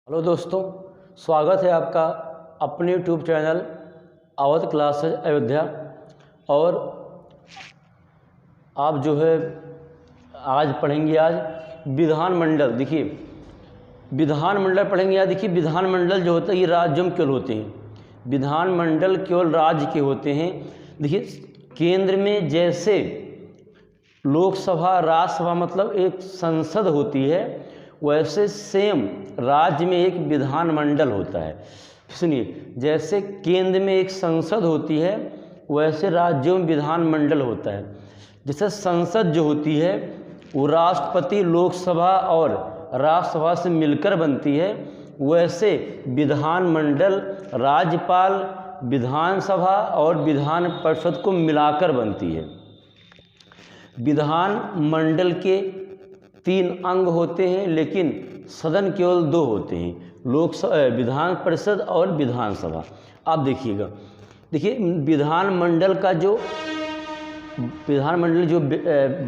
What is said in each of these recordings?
Hello दोस्तों, स्वागत है आपका अपने YouTube channel Awadh classes Ayodhya. और आप जो है आज पढ़ेंगे विधानमंडल। देखिए विधानमंडल पढ़ेंगे आज। देखिए विधानमंडल जो होता है ये राज्यों में केवल होते हैं, विधानमंडल केवल राज्य के होते हैं। देखिए केंद्र में जैसे लोकसभा राज्यसभा मतलब एक संसद होती है, वैसे सेम राज्य में एक विधानमंडल होता है। सुनिए, जैसे केंद्र में एक संसद होती है वैसे राज्यों में विधानमंडल होता है। जैसे संसद जो होती है वो राष्ट्रपति, लोकसभा और राज्यसभा से मिलकर बनती है, वैसे विधानमंडल राज्यपाल, विधानसभा और विधान परिषद को मिलाकर बनती है। विधानमंडल के 3 अंग होते हैं, लेकिन सदन केवल 2 होते हैं, लोकसभा, विधान परिषद और विधानसभा। आप देखिएगा, देखिए विधानमंडल जो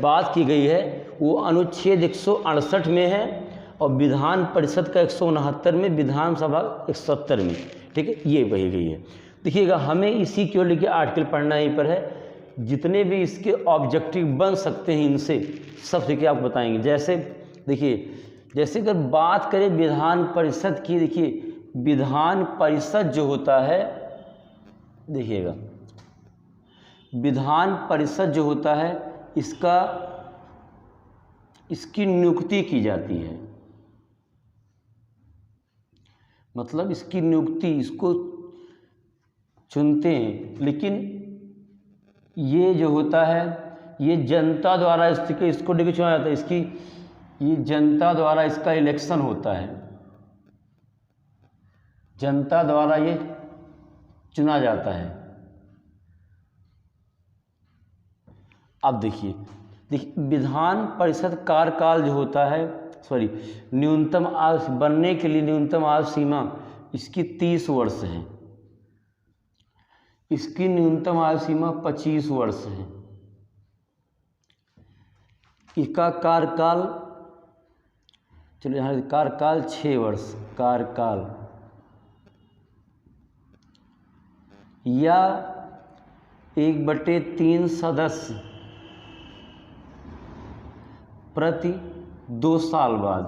बात की गई है वो अनुच्छेद 168 में है और विधान परिषद का 169 में, विधानसभा 170 में। ठीक है, ये वही गई है। देखिएगा, हमें इसी क्यों लिखे आर्टिकल पढ़ना यहीं पर है। जितने भी इसके ऑब्जेक्टिव बन सकते हैं इनसे सब देखिए आपको बताएंगे। जैसे देखिए, जैसे अगर बात करें विधान परिषद की, देखिए विधान परिषद जो होता है, देखिएगा विधान परिषद जो होता है इसकी नियुक्ति की जाती है। मतलब इसकी नियुक्ति, इसको चुनते हैं, लेकिन ये जो होता है ये जनता द्वारा इसको लेकर चुना जाता है। ये जनता द्वारा इसका इलेक्शन होता है, जनता द्वारा ये चुना जाता है। अब देखिए विधान परिषद कार्यकाल जो होता है, न्यूनतम आयु बनने के लिए न्यूनतम आयु सीमा इसकी 30 वर्ष है। इसकी न्यूनतम आयु सीमा 25 वर्ष है। इसका कार्यकाल, चलिए यहाँ कार्यकाल 6 वर्ष, कार्यकाल या 1/3 सदस्य प्रति 2 साल बाद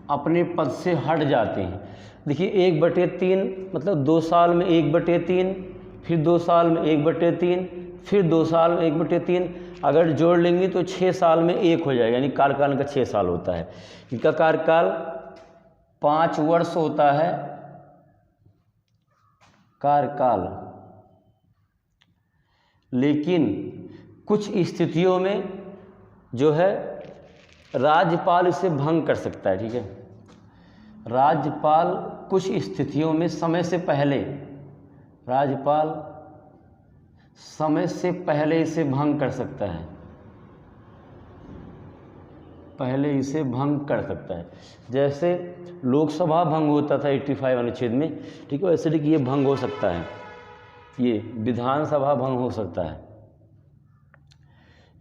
अपने पद से हट जाते हैं। देखिए 1/3 मतलब 2 साल में 1/3, फिर 2 साल में 1/3, फिर 2 साल में 1/3, अगर जोड़ लेंगे तो 6 साल में 1 हो जाएगा, यानी कार्यकाल इनका 6 साल होता है। इनका कार्यकाल 5 वर्ष होता है कार्यकाल, लेकिन कुछ स्थितियों में जो है राज्यपाल इसे भंग कर सकता है। ठीक है, राज्यपाल कुछ स्थितियों में राज्यपाल समय से पहले इसे भंग कर सकता है, जैसे लोकसभा भंग होता था 85 अनुच्छेद में। ठीक है, वैसे ये भंग हो सकता है, ये विधानसभा भंग हो सकता है।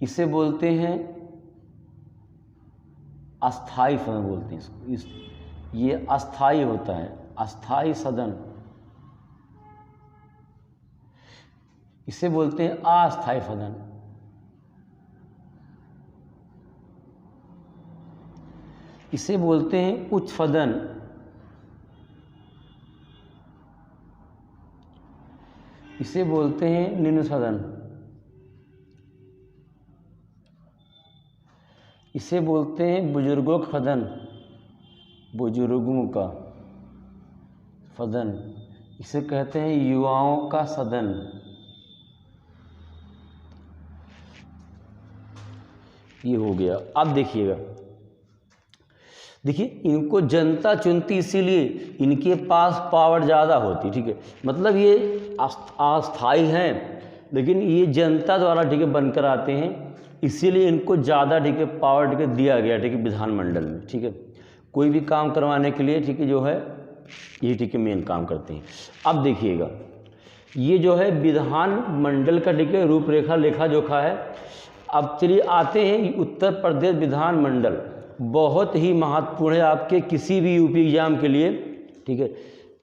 इसे बोलते हैं अस्थाई सदन बोलते हैं इसको। ये अस्थाई होता है, अस्थाई सदन। इसे बोलते हैं अस्थाई सदन। इसे बोलते हैं उच्च सदन। इसे बोलते हैं निम्न सदन। इसे बोलते हैं बुजुर्गों का सदन, बुजुर्गों का सदन। इसे कहते हैं युवाओं का सदन। ये हो गया। अब देखिएगा, देखिए इनको जनता चुनती इसीलिए इनके पास पावर ज़्यादा होती। ठीक है, मतलब ये अस्थाई हैं, लेकिन ये जनता द्वारा ठीक है बनकर आते हैं, इसीलिए इनको ज़्यादा ठीक है पावर ठीक है दिया गया ठीक है विधानमंडल में। ठीक है, कोई भी काम करवाने के लिए ठीक है जो है ये ठीक है मेन काम करते हैं। अब देखिएगा, ये जो है विधानमंडल का ठीक है रूपरेखा लेखा जोखा है। अब चलिए आते हैं उत्तर प्रदेश विधानमंडल। बहुत ही महत्वपूर्ण है आपके किसी भी यूपी एग्ज़ाम के लिए, ठीक है।